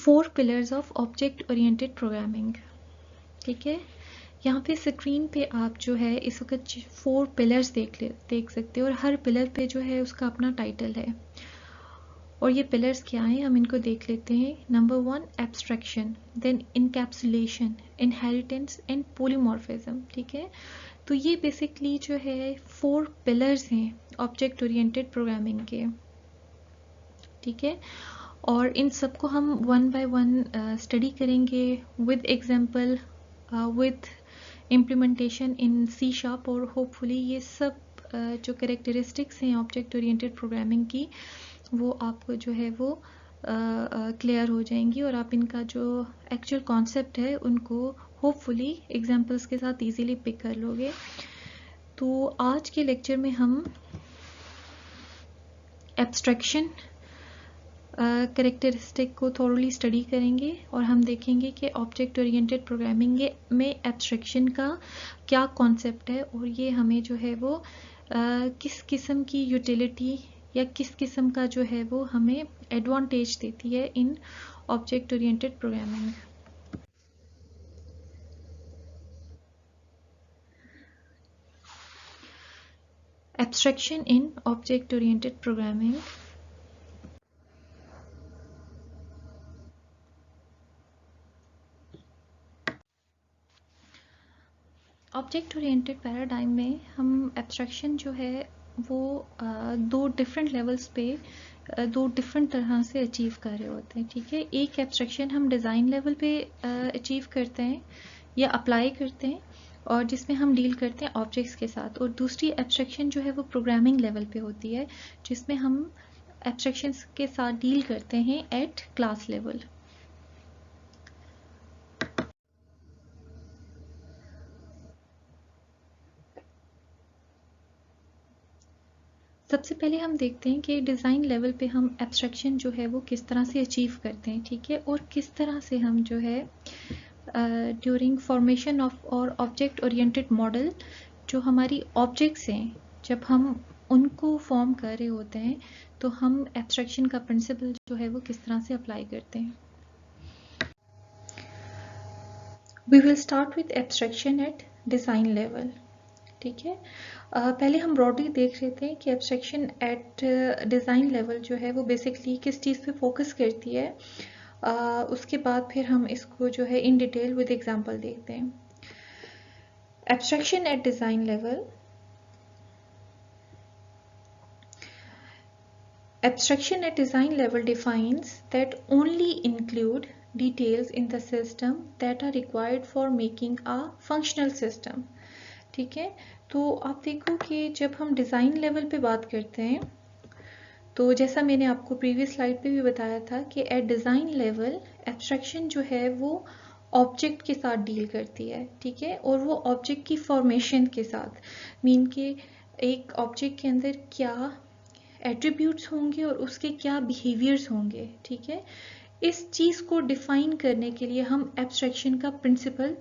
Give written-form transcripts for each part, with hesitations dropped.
4 pillars of object oriented programming. ठीक है, यहाँ पे स्क्रीन पे आप जो है इस वक्त 4 पिलर्स देख सकते हो और हर पिलर पे जो है उसका अपना टाइटल है। और ये पिलर्स क्या हैं हम इनको देख लेते हैं। Number 1 abstraction, then encapsulation, inheritance and polymorphism. ठीक है, तो ये बेसिकली जो है 4 पिलर्स हैं ऑब्जेक्ट ओरिएंटेड प्रोग्रामिंग के। ठीक है, और इन सबको हम वन बाय वन स्टडी करेंगे with example, with implementation in C sharp, और होपफुली ये सब जो कैरेक्टरिस्टिक्स हैं ऑब्जेक्ट ओरिएंटेड प्रोग्रामिंग की वो आपको जो है वो क्लियर हो जाएंगी और आप इनका जो एक्चुअल कॉन्सेप्ट है उनको होपफुली एग्जांपल्स के साथ इजीली पिक कर लोगे। तो आज के लेक्चर में हम एब्स्ट्रैक्शन कैरेक्टरिस्टिक को थोरली स्टडी करेंगे और हम देखेंगे कि ऑब्जेक्ट ओरिएंटेड प्रोग्रामिंग में एब्स्ट्रैक्शन का क्या कॉन्सेप्ट है और ये हमें जो है वो किस किस्म की यूटिलिटी या किस किस्म का जो है वो हमें एडवांटेज देती है in object oriented programming. Abstraction in object oriented programming. Object oriented paradigm में हम एब्स्ट्रैक्शन जो है वो दो डिफरेंट लेवल्स पे दो डिफरेंट तरह से अचीव कर रहे होते हैं। ठीक है, एक एब्स्ट्रैक्शन हम डिज़ाइन लेवल पे अचीव करते हैं या अप्लाई करते हैं और जिसमें हम डील करते हैं ऑब्जेक्ट्स के साथ, और दूसरी एब्स्ट्रैक्शन जो है वो प्रोग्रामिंग लेवल पे होती है जिसमें हम एब्स्ट्रैक्शंस के साथ डील करते हैं एट क्लास लेवल। सबसे पहले हम देखते हैं कि डिज़ाइन लेवल पे हम एब्स्ट्रैक्शन जो है वो किस तरह से अचीव करते हैं। ठीक है, और किस तरह से हम जो है ड्यूरिंग फॉर्मेशन ऑफ और ऑब्जेक्ट ओरिएंटेड मॉडल जो हमारी ऑब्जेक्ट्स हैं जब हम उनको फॉर्म कर रहे होते हैं तो हम एब्स्ट्रैक्शन का प्रिंसिपल जो है वो किस तरह से अप्लाई करते हैं। We will start with abstraction at design level. ठीक है, पहले हम ब्रॉडली देख रहे थे कि एब्स्ट्रैक्शन एट डिज़ाइन लेवल जो है वो बेसिकली किस चीज़ पे फोकस करती है। उसके बाद फिर हम इसको जो है इन डिटेल विद एग्जांपल देखते हैं। Abstraction at design level. Abstraction at design level defines that only include details in the system that are required for making a functional system. ठीक है, तो आप देखो कि जब हम डिज़ाइन लेवल पे बात करते हैं तो जैसा मैंने आपको प्रीवियस स्लाइड पे भी बताया था कि एट डिज़ाइन लेवल एब्स्ट्रैक्शन जो है वो ऑब्जेक्ट के साथ डील करती है। ठीक है, और वो ऑब्जेक्ट की फॉर्मेशन के साथ, मीन के एक ऑब्जेक्ट के अंदर क्या एट्रीब्यूट्स होंगे और उसके क्या बिहेवियर्स होंगे। ठीक है, इस चीज़ को डिफाइन करने के लिए हम एब्स्ट्रैक्शन का प्रिंसिपल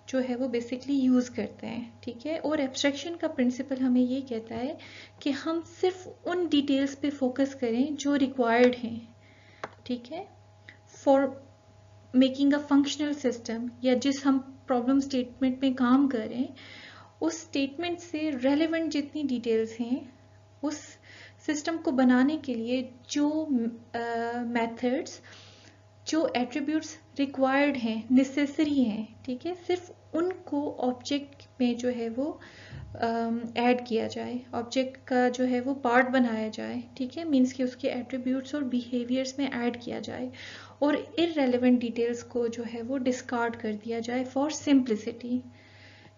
जो है वो बेसिकली यूज़ करते हैं। ठीक है, और एब्स्ट्रैक्शन का प्रिंसिपल हमें ये कहता है कि हम सिर्फ उन डिटेल्स पे फोकस करें जो रिक्वायर्ड हैं। ठीक है, for making a functional system, या जिस हम प्रॉब्लम स्टेटमेंट में काम करें उस स्टेटमेंट से रेलेवेंट जितनी डिटेल्स हैं उस सिस्टम को बनाने के लिए जो मेथड्स जो एट्रीब्यूट्स रिक्वायर्ड हैं, नेसेसरी हैं, ठीक है, सिर्फ उनको ऑब्जेक्ट में जो है वो ऐड किया जाए, ऑब्जेक्ट का जो है वो पार्ट बनाया जाए। ठीक है, मीन्स कि उसके एट्रीब्यूट्स और बिहेवियर्स में ऐड किया जाए और इररेलेवेंट डिटेल्स को जो है वो डिस्कार्ड कर दिया जाए फॉर सिंप्लिसिटी।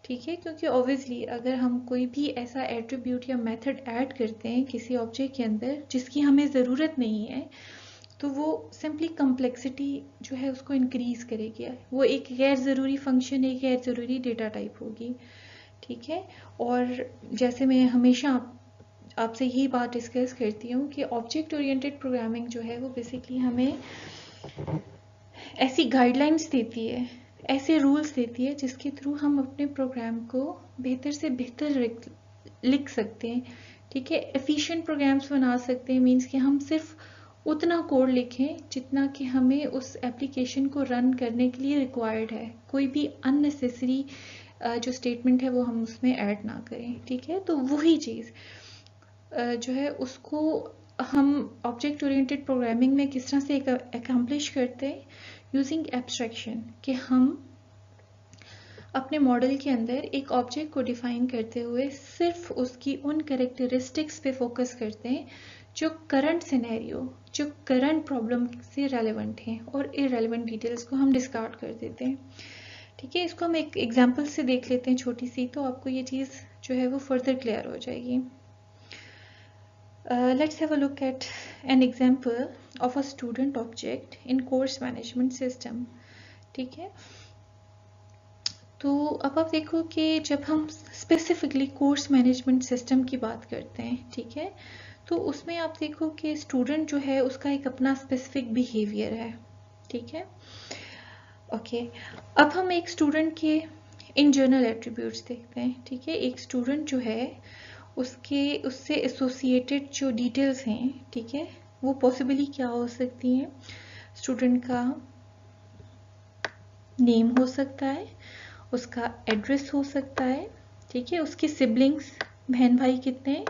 ठीक है, क्योंकि ऑब्वियसली अगर हम कोई भी ऐसा एट्रीब्यूट या मेथड ऐड करते हैं किसी ऑब्जेक्ट के अंदर जिसकी हमें ज़रूरत नहीं है तो वो सिंपली कम्प्लेक्सिटी जो है उसको इंक्रीज करेगी, वो एक गैर ज़रूरी फंक्शन, एक गैर ज़रूरी डेटा टाइप होगी। ठीक है, और जैसे मैं हमेशा आपसे यही बात डिस्कस करती हूँ कि ऑब्जेक्ट ओरिएंटेड प्रोग्रामिंग जो है वो बेसिकली हमें ऐसी गाइडलाइंस देती है, ऐसे रूल्स देती है जिसके थ्रू हम अपने प्रोग्राम को बेहतर से बेहतर लिख सकते हैं। ठीक है, एफिशिएंट प्रोग्राम्स बना सकते हैं, मीन्स कि हम सिर्फ उतना कोड लिखें जितना कि हमें उस एप्लीकेशन को रन करने के लिए रिक्वायर्ड है। कोई भी अननेसेसरी जो स्टेटमेंट है वो हम उसमें ऐड ना करें, ठीक है। तो वही चीज़ जो है उसको हम ऑब्जेक्ट ओरिएंटेड प्रोग्रामिंग में किस तरह से अकम्प्लिश करते हैं, यूजिंग एब्स्ट्रैक्शन, कि हम अपने मॉडल के अंदर एक ऑब्जेक्ट को डिफाइन करते हुए सिर्फ उसकी उन कैरेक्टरिस्टिक्स पे फोकस करते हैं जो करंट सिनेरियो, जो करंट प्रॉब्लम से रेलेवेंट हैं, और इररेलेवेंट डिटेल्स को हम डिस्कार्ड कर देते हैं, ठीक है। इसको हम एक एग्जांपल से देख लेते हैं छोटी सी, तो आपको ये चीज़ जो है वो फर्दर क्लियर हो जाएगी। Let's have a look at an example of a student object in course management system, ठीक है। तो अब आप देखो कि जब हम स्पेसिफिकली कोर्स मैनेजमेंट सिस्टम की बात करते हैं, ठीक है, तो उसमें आप देखो कि स्टूडेंट जो है उसका एक अपना स्पेसिफिक बिहेवियर है, ठीक है। ओके, अब हम एक स्टूडेंट के इन जनरल एट्रीब्यूट्स देखते हैं, ठीक है। एक स्टूडेंट जो है उससे एसोसिएटेड जो डिटेल्स हैं, ठीक है, वो पॉसिबली क्या हो सकती हैं। स्टूडेंट का नेम हो सकता है, उसका एड्रेस हो सकता है, ठीक है, उसके सिबलिंग्स, बहन भाई कितने हैं,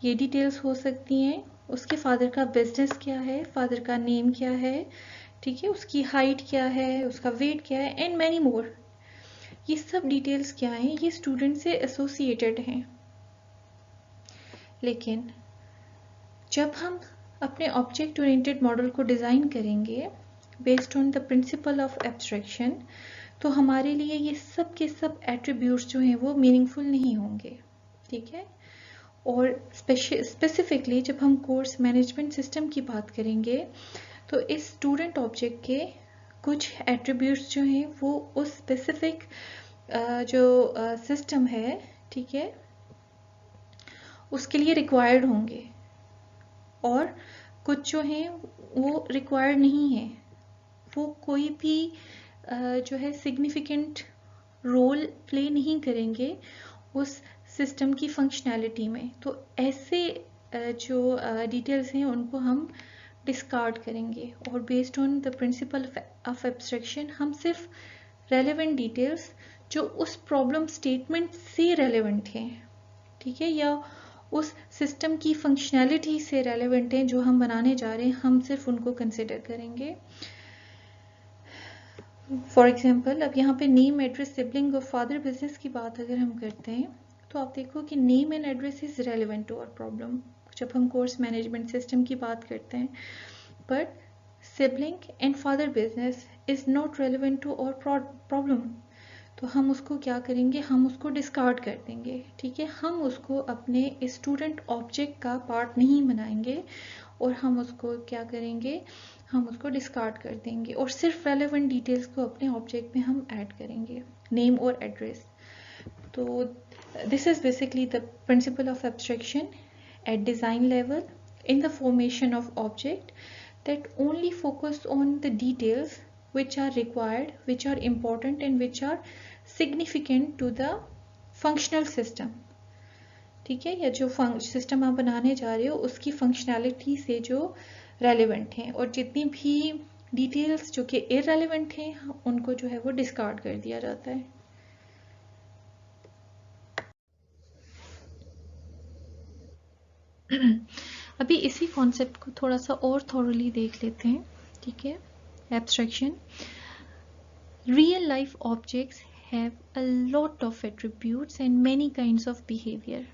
ये डिटेल्स हो सकती हैं, उसके फादर का बिजनेस क्या है, फादर का नेम क्या है, ठीक है, उसकी हाइट क्या है, उसका वेट क्या है, एंड मैनी मोर। ये सब डिटेल्स क्या हैं, ये स्टूडेंट से एसोसिएटेड हैं। लेकिन जब हम अपने ऑब्जेक्ट ओरिएंटेड मॉडल को डिज़ाइन करेंगे based on the principle of abstraction, तो हमारे लिए ये सब के सब एट्रीब्यूट्स जो हैं वो मीनिंगफुल नहीं होंगे, ठीक है। और स्पेसिफिकली जब हम कोर्स मैनेजमेंट सिस्टम की बात करेंगे तो इस स्टूडेंट ऑब्जेक्ट के कुछ एट्रीब्यूट्स जो हैं वो उस स्पेसिफिक जो सिस्टम है, ठीक है, उसके लिए रिक्वायर्ड होंगे, और कुछ जो हैं वो रिक्वायर्ड नहीं है, वो कोई भी जो है सिग्निफिकेंट रोल प्ले नहीं करेंगे उस सिस्टम की फंक्शनैलिटी में। तो ऐसे जो डिटेल्स हैं उनको हम डिस्कार्ड करेंगे, और based on the principle of abstraction हम सिर्फ रेलेवेंट डिटेल्स जो उस प्रॉब्लम स्टेटमेंट से रेलेवेंट हैं, ठीक है, या उस सिस्टम की फंक्शनैलिटी से रेलेवेंट हैं जो हम बनाने जा रहे हैं, हम सिर्फ उनको कंसिडर करेंगे। फॉर एग्जाम्पल, अब यहाँ पे नेम, एड्रेस, सिबलिंग और फादर बिजनेस की बात अगर हम करते हैं तो आप देखो कि name and address is relevant to our problem जब हम कोर्स मैनेजमेंट सिस्टम की बात करते हैं, but sibling and father business is not relevant to our problem. तो हम उसको क्या करेंगे, हम उसको डिस्कार्ड कर देंगे, ठीक है। हम उसको अपने स्टूडेंट ऑब्जेक्ट का पार्ट नहीं बनाएंगे, और हम उसको क्या करेंगे, हम उसको डिस्कार्ड कर देंगे, और सिर्फ रेलेवेंट डिटेल्स को अपने ऑब्जेक्ट में हम ऐड करेंगे, नेम और एड्रेस। तो this is basically the principle of abstraction at design level in the formation of object that only focus on the details which are required, which are important and which are significant to the functional system, ठीक है, या जो system आप बनाने जा रहे हो उसकी फंक्शनैलिटी से जो रेलेवेंट हैं, और जितनी भी डिटेल्स जो कि इररेलेवेंट हैं उनको जो है वो डिस्कार्ड कर दिया जाता है। अभी इसी कॉन्सेप्ट को थोड़ा सा और थॉरली देख लेते हैं, ठीक है। Abstraction, real life objects have a lot of attributes and many kinds of behaviour,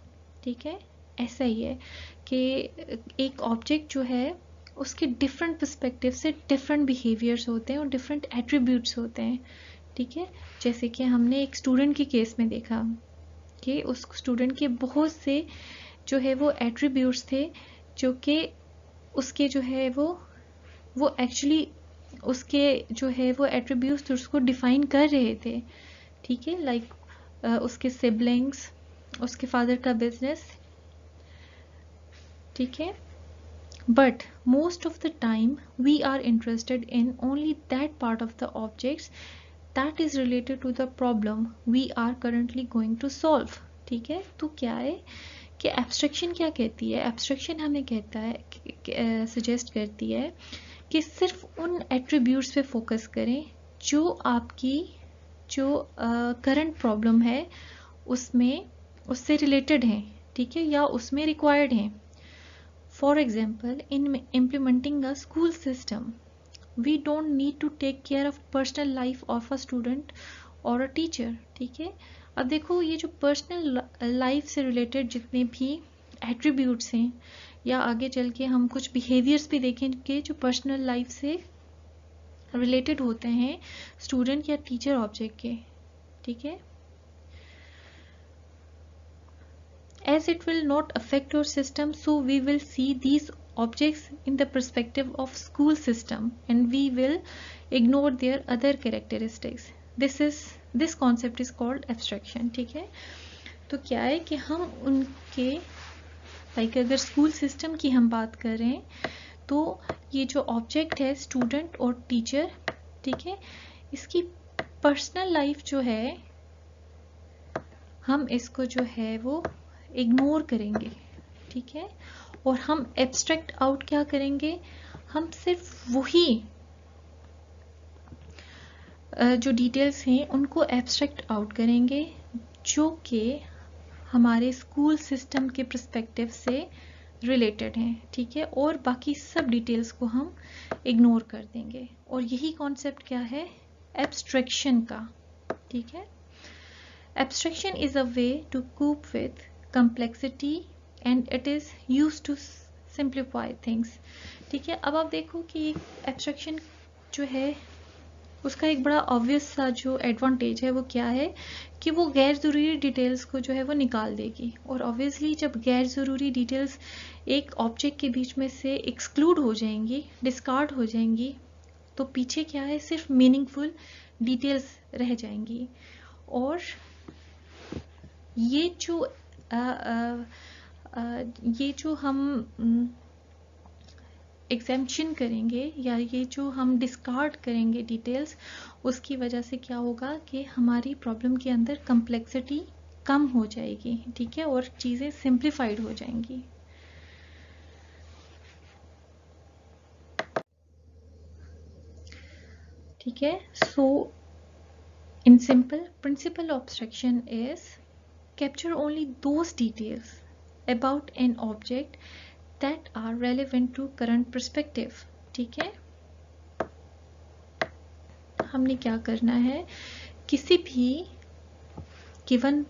ठीक है। ऐसा ही है कि एक ऑब्जेक्ट जो है उसके डिफरेंट पर्सपेक्टिव से डिफरेंट बिहेवियर्स होते हैं और डिफरेंट एट्रीब्यूट्स होते हैं, ठीक है। जैसे कि हमने एक स्टूडेंट के केस में देखा कि उस स्टूडेंट के बहुत से जो है वो एट्रीब्यूट्स थे जो कि उसके जो है वो एक्चुअली उसके जो है वो एट्रीब्यूट्स उसको डिफाइन कर रहे थे, ठीक है। लाइक उसके सिबलिंग्स, उसके फादर का बिजनेस, ठीक है। But most of the time we are interested in only that part of the objects that is related to the problem we are currently going to solve, ठीक है। तो क्या है कि एब्स्ट्रैक्शन क्या कहती है। एब्स्ट्रैक्शन हमें कहता है, सजेस्ट करती है कि सिर्फ उन एट्रीब्यूट्स पे फोकस करें जो आपकी जो करंट प्रॉब्लम है उसमें उससे रिलेटेड हैं, ठीक है, या उसमें रिक्वायर्ड हैं। For example, in implementing a school system we don't need to take care of personal life of a student और अ टीचर, ठीक है। अब देखो, ये जो पर्सनल लाइफ से रिलेटेड जितने भी एट्रीब्यूट्स हैं, या आगे चल के हम कुछ बिहेवियर्स भी देखेंगे जो पर्सनल लाइफ से रिलेटेड होते हैं स्टूडेंट या टीचर ऑब्जेक्ट के, ठीक है। As it will not affect your system, so we will see these objects in the perspective of school system and we will ignore their other characteristics. This concept is called abstraction, ठीक है। तो क्या है कि हम उनके अगर school system की हम बात करें तो ये जो ऑब्जेक्ट है स्टूडेंट और टीचर, ठीक है, इसकी पर्सनल लाइफ जो है हम इसको जो है वो इग्नोर करेंगे, ठीक है। और हम एब्स्ट्रैक्ट आउट क्या करेंगे, हम सिर्फ वही जो डिटेल्स हैं उनको एब्स्ट्रैक्ट आउट करेंगे जो कि हमारे स्कूल सिस्टम के पर्सपेक्टिव से रिलेटेड हैं, ठीक है। और बाकी सब डिटेल्स को हम इग्नोर कर देंगे। और यही कॉन्सेप्ट क्या है, एब्स्ट्रैक्शन का, ठीक है। Abstraction is a way to cope with complexity and it is used to simplify things, ठीक है। अब आप देखो कि एब्स्ट्रैक्शन जो है उसका एक बड़ा ऑब्वियस सा जो एडवांटेज है वो क्या है कि वो गैर ज़रूरी डिटेल्स को जो है वो निकाल देगी। और ऑब्वियसली जब गैर ज़रूरी डिटेल्स एक ऑब्जेक्ट के बीच में से एक्सक्लूड हो जाएंगी, डिस्कार्ड हो जाएंगी, तो पीछे क्या है, सिर्फ मीनिंगफुल डिटेल्स रह जाएंगी। और ये जो हम एग्जेम्पशन करेंगे या ये जो हम डिस्कार्ड करेंगे डिटेल्स, उसकी वजह से क्या होगा कि हमारी प्रॉब्लम के अंदर कम्प्लेक्सिटी कम हो जाएगी, ठीक है, और चीज़ें सिंप्लीफाइड हो जाएंगी। ठीक है। So in simple, principle abstraction is capture only those details about an object that are relevant to current perspective, ठीक है। हमने क्या करना है, किसी भी given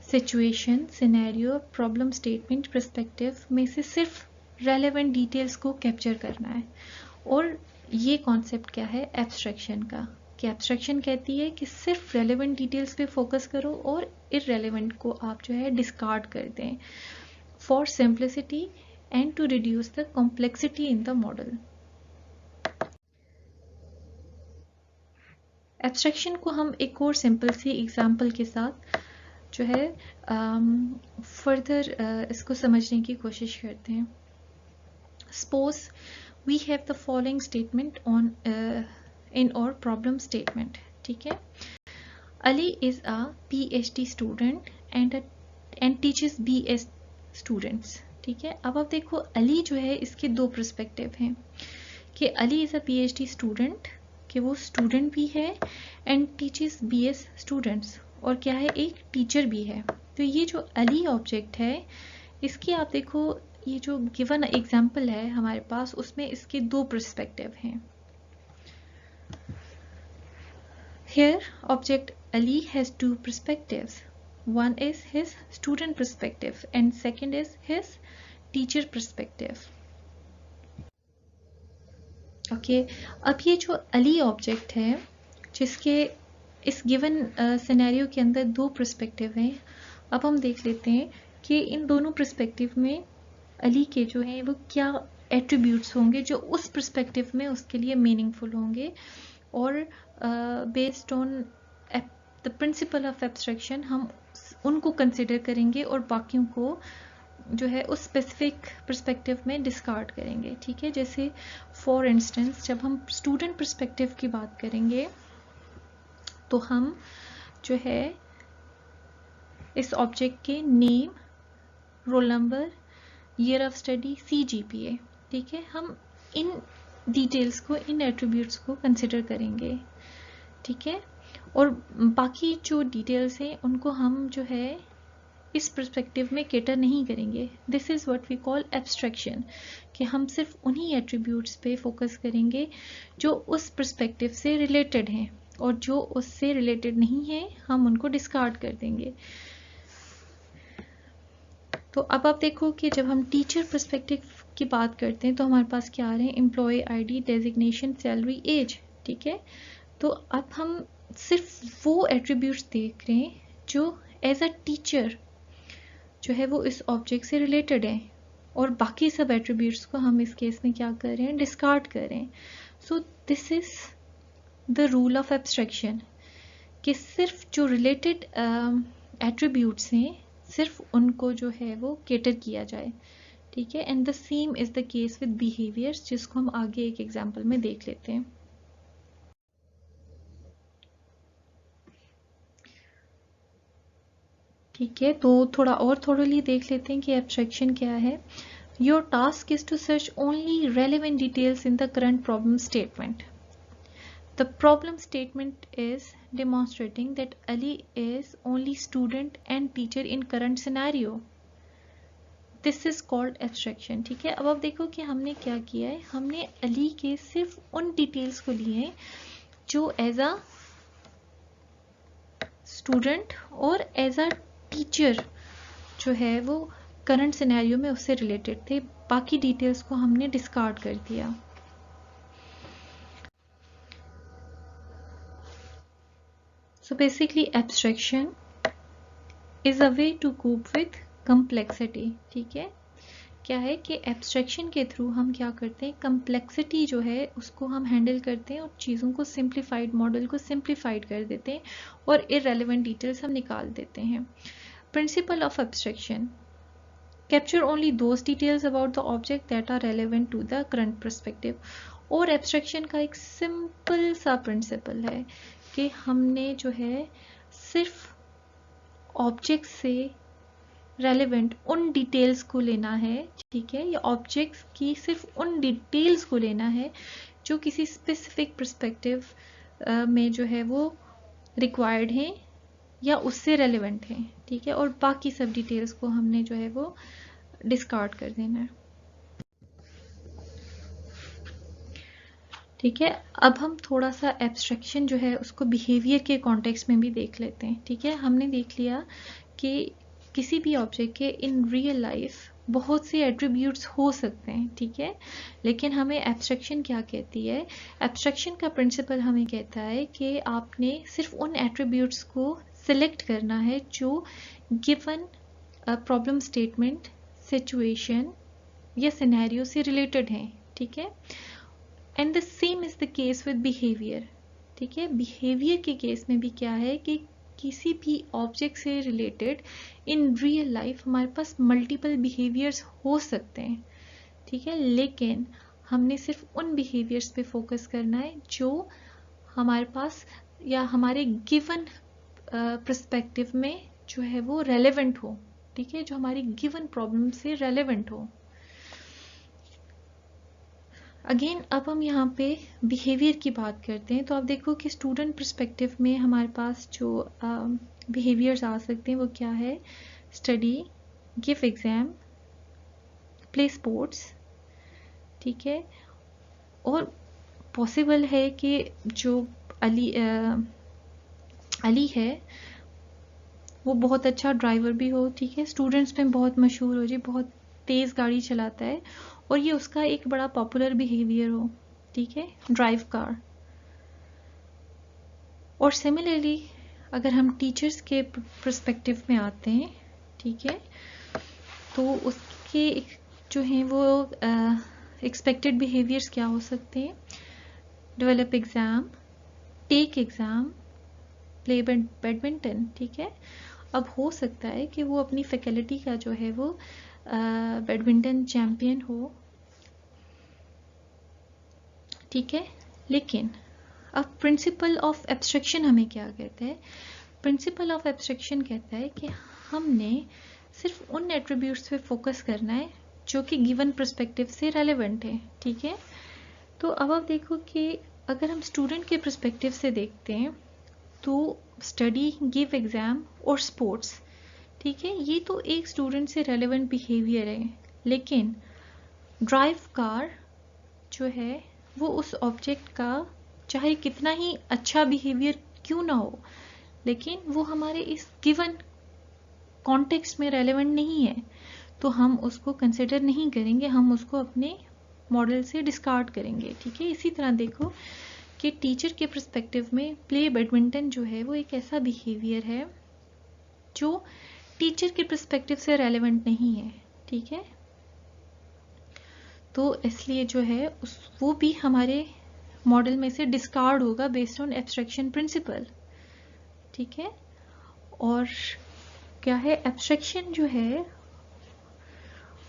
situation, scenario, problem statement, perspective में से सिर्फ रेलेवेंट डिटेल्स को कैप्चर करना है। और ये कॉन्सेप्ट क्या है एब्स्ट्रैक्शन का, कि एब्स्ट्रैक्शन कहती है कि सिर्फ रेलेवेंट डिटेल्स पे फोकस करो और इररेलेवेंट को आप जो है डिस्कार्ड कर दें for simplicity and to reduce the complexity in the model. Abstraction को हम एक और सिंपल सी एग्जांपल के साथ जो है फर्दर इसको समझने की कोशिश करते हैं। Suppose we have the following statement on in our problem statement, ठीक है। Ali is a PhD student and teaches BS students, ठीक है। अब आप देखो अली जो है इसके दो पर्सपेक्टिव हैं कि Ali is a PhD student, कि वो स्टूडेंट भी है, एंड टीचेस BS स्टूडेंट्स, और क्या है, एक टीचर भी है। तो ये जो अली ऑब्जेक्ट है इसकी आप देखो, ये जो गिवन एग्जाम्पल है हमारे पास उसमें इसके दो पर्सपेक्टिव हैं। Here, object Ali has two perspectives. One is his student perspective and second is his teacher perspective. Okay, अब ये जो Ali object है जिसके इस given scenario के अंदर दो perspective हैं, अब हम देख लेते हैं कि इन दोनों perspective में Ali के जो हैं वो क्या attributes होंगे जो उस perspective में उसके लिए meaningful होंगे। और based on the principle of abstraction हम उनको कंसिडर करेंगे और बाकियों को जो है उस स्पेसिफिक पर्सपेक्टिव में डिस्कार्ड करेंगे, ठीक है। जैसे फॉर इंस्टेंस जब हम स्टूडेंट पर्सपेक्टिव की बात करेंगे तो हम जो है इस ऑब्जेक्ट के name, roll number, year of study, CGPA। ठीक है, हम इन डिटेल्स को, इन एट्रीब्यूट्स को कंसिडर करेंगे। ठीक है, और बाकी जो डिटेल्स हैं उनको हम जो है इस पर्सपेक्टिव में केटर नहीं करेंगे। This is what we call abstraction, कि हम सिर्फ उन्हीं एट्रीब्यूट्स पे फोकस करेंगे जो उस पर्सपेक्टिव से रिलेटेड हैं, और जो उससे रिलेटेड नहीं है हम उनको डिस्कार्ड कर देंगे। तो अब आप देखो कि जब हम टीचर पर्सपेक्टिव की बात करते हैं तो हमारे पास क्या आ रहे हैं, employ ID, designation, salary, age. ठीक है, तो अब हम सिर्फ वो एट्रीब्यूट्स देख रहे हैं जो एज अ टीचर जो है वो इस ऑब्जेक्ट से रिलेटेड है, और बाकी सब एट्रीब्यूट्स को हम इस केस में क्या कर रहे हैं, डिस्कार्ड कर रहे हैं। So this is the rule of abstraction, कि सिर्फ जो रिलेटेड एट्रीब्यूट्स हैं सिर्फ उनको जो है वो केटर किया जाए। ठीक है, and the same is the case with behaviours, जिसको हम आगे एक एग्जांपल में देख लेते हैं। ठीक है, तो थोड़ा और थोड़ली देख लेते हैं कि एब्स्ट्रैक्शन क्या है। Your task is to search only relevant details in the current problem statement. The problem statement is demonstrating that Ali is only student and teacher in current scenario. This is called abstraction. ठीक है, अब आप देखो कि हमने क्या किया है, हमने अली के सिर्फ उन डिटेल्स को लिए हैं जो एज अ स्टूडेंट और एज अ टीचर जो है वो करंट सिनेरियो में उससे रिलेटेड थे, बाकी डिटेल्स को हमने डिस्कार्ड कर दिया। So basically abstraction is a way to cope with complexity. ठीक है, क्या है कि एब्स्ट्रैक्शन के थ्रू हम क्या करते हैं, कम्प्लेक्सिटी जो है उसको हम हैंडल करते हैं और चीज़ों को सिंप्लीफाइड, मॉडल को सिंप्लीफाइड कर देते हैं और इररेलेवेंट डिटेल्स हम निकाल देते हैं। Principle of abstraction, capture only those details about the object that are relevant to the current perspective. और एब्स्ट्रैक्शन का एक सिंपल सा प्रिंसिपल है कि हमने जो है सिर्फ ऑब्जेक्ट से रेलेवेंट उन डिटेल्स को लेना है। ठीक है, या ऑब्जेक्ट्स की सिर्फ उन डिटेल्स को लेना है जो किसी स्पेसिफिक पर्सपेक्टिव में जो है वो रिक्वायर्ड है या उससे रेलेवेंट है। ठीक है, और बाकी सब डिटेल्स को हमने जो है वो डिस्कार्ड कर देना है। ठीक है, अब हम थोड़ा सा एब्स्ट्रैक्शन जो है उसको बिहेवियर के कॉन्टेक्स्ट में भी देख लेते हैं। ठीक है, हमने देख लिया कि किसी भी ऑब्जेक्ट के इन रियल लाइफ बहुत से एट्रीब्यूट्स हो सकते हैं। ठीक है, लेकिन हमें एब्स्ट्रैक्शन क्या कहती है, एब्स्ट्रैक्शन का प्रिंसिपल हमें कहता है कि आपने सिर्फ उन एट्रीब्यूट्स को सिलेक्ट करना है जो गिवन प्रॉब्लम स्टेटमेंट, सिचुएशन या सिनेरियो से रिलेटेड हैं। ठीक है, and the same is the case with behaviour. ठीक है, बिहेवियर के केस में भी क्या है कि किसी भी ऑब्जेक्ट से रिलेटेड इन रियल लाइफ हमारे पास मल्टीपल बिहेवियर्स हो सकते हैं। ठीक है, लेकिन हमने सिर्फ उन बिहेवियर्स पे फोकस करना है जो हमारे पास या हमारे गिवन पर्सपेक्टिव में जो है वो रेलेवेंट हो। ठीक है, जो हमारी गिवन प्रॉब्लम से रेलेवेंट हो। अगेन अब हम यहाँ पे बिहेवियर की बात करते हैं, तो आप देखो कि स्टूडेंट पर्सपेक्टिव में हमारे पास जो बिहेवियर्स आ सकते हैं वो क्या है, study, give exam, play sports. ठीक है, और पॉसिबल है कि जो अली है वो बहुत अच्छा ड्राइवर भी हो। ठीक है, स्टूडेंट्स में बहुत मशहूर हो जी, बहुत तेज़ गाड़ी चलाता है और ये उसका एक बड़ा पॉपुलर बिहेवियर हो। ठीक है, ड्राइव कार। और सिमिलरली अगर हम टीचर्स के पर्सपेक्टिव में आते हैं, ठीक है, तो उसके जो हैं वो एक्सपेक्टेड बिहेवियर्स क्या हो सकते हैं, develop exam, take exam, play badminton. ठीक है, अब हो सकता है कि वो अपनी फैकल्टी का जो है वो बैडमिंटन चैंपियन हो। ठीक है, लेकिन अब प्रिंसिपल ऑफ एब्स्ट्रैक्शन हमें क्या कहता है, प्रिंसिपल ऑफ एब्स्ट्रैक्शन कहता है कि हमने सिर्फ उन एट्रीब्यूट्स पे फोकस करना है जो कि गिवन पर्सपेक्टिव से रेलेवेंट है। ठीक है, तो अब आप देखो कि अगर हम स्टूडेंट के पर्सपेक्टिव से देखते हैं तो स्टडी, गिव एग्जाम और स्पोर्ट्स, ठीक है, ये तो एक स्टूडेंट से रेलेवेंट बिहेवियर है, लेकिन ड्राइव कार जो है वो उस ऑब्जेक्ट का चाहे कितना ही अच्छा बिहेवियर क्यों ना हो, लेकिन वो हमारे इस गिवन कॉन्टेक्स्ट में रेलेवेंट नहीं है, तो हम उसको कंसिडर नहीं करेंगे, हम उसको अपने मॉडल से डिस्कार्ड करेंगे। ठीक है, इसी तरह देखो कि टीचर के पर्सपेक्टिव में प्ले बैडमिंटन जो है वो एक ऐसा बिहेवियर है जो टीचर के पर्सपेक्टिव से रेलेवेंट नहीं है। ठीक है, तो इसलिए जो है वो भी हमारे मॉडल में से डिस्कार्ड होगा बेस्ड ऑन एब्स्ट्रैक्शन प्रिंसिपल। ठीक है, और क्या है, एब्स्ट्रैक्शन जो है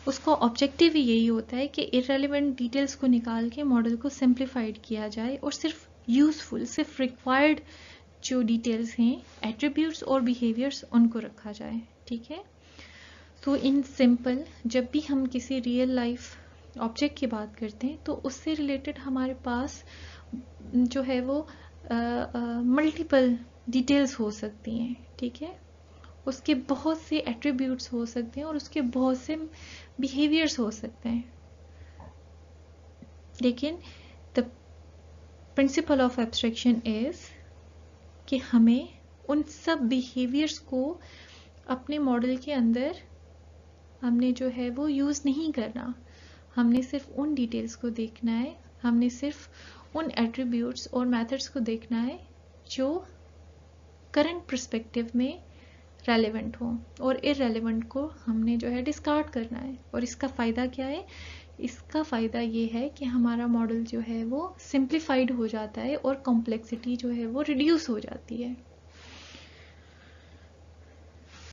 उसका ऑब्जेक्टिव ही यही होता है कि इररेलेवेंट डिटेल्स को निकाल के मॉडल को सिंप्लीफाइड किया जाए और सिर्फ यूजफुल, सिर्फ रिक्वायर्ड जो डिटेल्स हैं, एट्रीब्यूट्स और बिहेवियर्स, उनको रखा जाए। ठीक है, तो इन सिंपल जब भी हम किसी रियल लाइफ ऑब्जेक्ट की बात करते हैं तो उससे रिलेटेड हमारे पास जो है वो मल्टीपल डिटेल्स हो सकती हैं। ठीक है, उसके बहुत से एट्रीब्यूट्स हो सकते हैं और उसके बहुत से बिहेवियर्स हो सकते हैं, लेकिन the principle of abstraction is कि हमें उन सब बिहेवियर्स को अपने मॉडल के अंदर हमने जो है वो यूज़ नहीं करना, हमने सिर्फ उन डिटेल्स को देखना है, हमने सिर्फ उन एट्रीब्यूट्स और मेथड्स को देखना है जो करंट पर्सपेक्टिव में रेलेवेंट हो, और इररेलेवेंट को हमने जो है डिस्कार्ड करना है। और इसका फ़ायदा क्या है, इसका फ़ायदा ये है कि हमारा मॉडल जो है वो सिंप्लीफाइड हो जाता है और कॉम्प्लेक्सिटी जो है वो रिड्यूस हो जाती है।